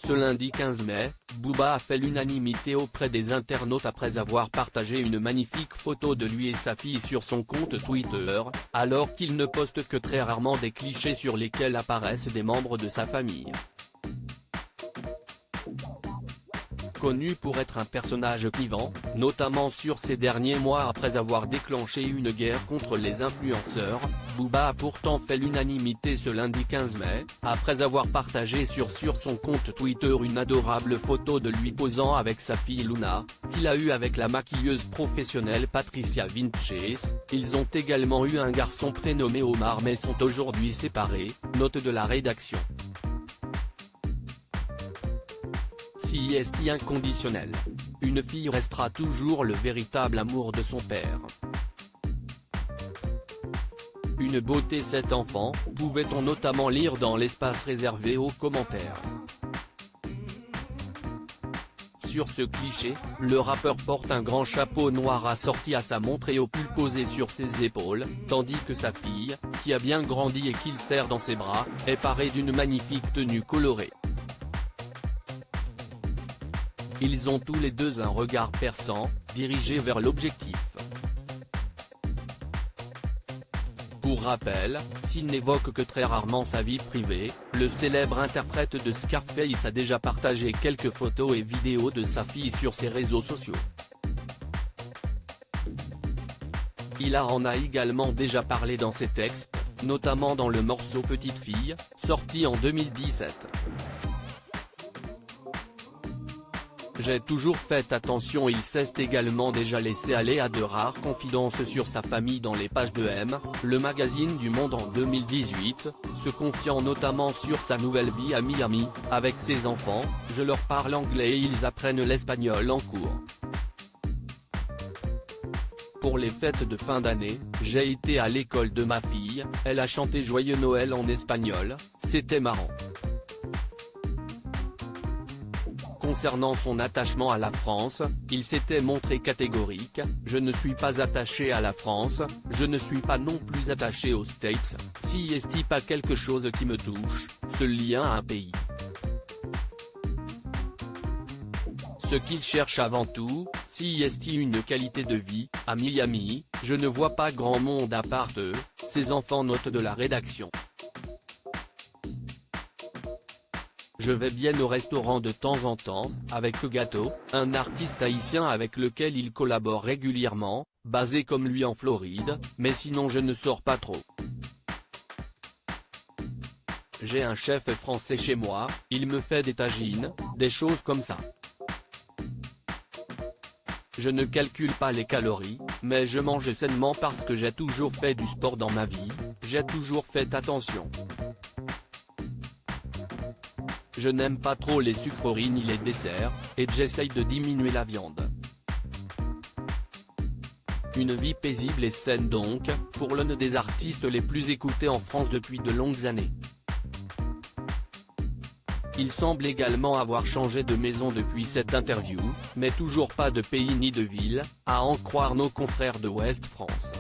Ce lundi 15 mai, Booba a fait l'unanimité auprès des internautes après avoir partagé une magnifique photo de lui et sa fille sur son compte Twitter, alors qu'il ne poste que très rarement des clichés sur lesquels apparaissent des membres de sa famille. Connu pour être un personnage clivant, notamment sur ces derniers mois après avoir déclenché une guerre contre les influenceurs, Booba a pourtant fait l'unanimité ce lundi 15 mai, après avoir partagé sur son compte Twitter une adorable photo de lui posant avec sa fille Luna, qu'il a eue avec la maquilleuse professionnelle Patricia Vinches. Ils ont également eu un garçon prénommé Omar mais sont aujourd'hui séparés, note de la rédaction. CIST inconditionnel. Une fille restera toujours le véritable amour de son père. Une beauté cet enfant, pouvait-on notamment lire dans l'espace réservé aux commentaires. Sur ce cliché, le rappeur porte un grand chapeau noir assorti à sa montre et au pull posé sur ses épaules, tandis que sa fille, qui a bien grandi et qu'il serre dans ses bras, est parée d'une magnifique tenue colorée. Ils ont tous les deux un regard perçant, dirigé vers l'objectif. Pour rappel, s'il n'évoque que très rarement sa vie privée, le célèbre interprète de Scarface a déjà partagé quelques photos et vidéos de sa fille sur ses réseaux sociaux. Il en a également déjà parlé dans ses textes, notamment dans le morceau Petite Fille, sorti en 2017. J'ai toujours fait attention. Il s'est également déjà laissé aller à de rares confidences sur sa famille dans les pages de M, le magazine du Monde en 2018, se confiant notamment sur sa nouvelle vie à Miami, avec ses enfants. Je leur parle anglais et ils apprennent l'espagnol en cours. Pour les fêtes de fin d'année, j'ai été à l'école de ma fille, elle a chanté Joyeux Noël en espagnol, c'était marrant. Concernant son attachement à la France, il s'était montré catégorique: je ne suis pas attaché à la France, je ne suis pas non plus attaché aux States, CIST pas quelque chose qui me touche, ce lien à un pays. Ce qu'il cherche avant tout, CIST une qualité de vie, à Miami, je ne vois pas grand monde à part eux, ses enfants, note de la rédaction. Je vais bien au restaurant de temps en temps, avec Gato, un artiste haïtien avec lequel il collabore régulièrement, basé comme lui en Floride, mais sinon je ne sors pas trop. J'ai un chef français chez moi, il me fait des tagines, des choses comme ça. Je ne calcule pas les calories, mais je mange sainement parce que j'ai toujours fait du sport dans ma vie, j'ai toujours fait attention. Je n'aime pas trop les sucreries ni les desserts, et j'essaye de diminuer la viande. Une vie paisible et saine donc, pour l'un des artistes les plus écoutés en France depuis de longues années. Il semble également avoir changé de maison depuis cette interview, mais toujours pas de pays ni de ville, à en croire nos confrères de Ouest France.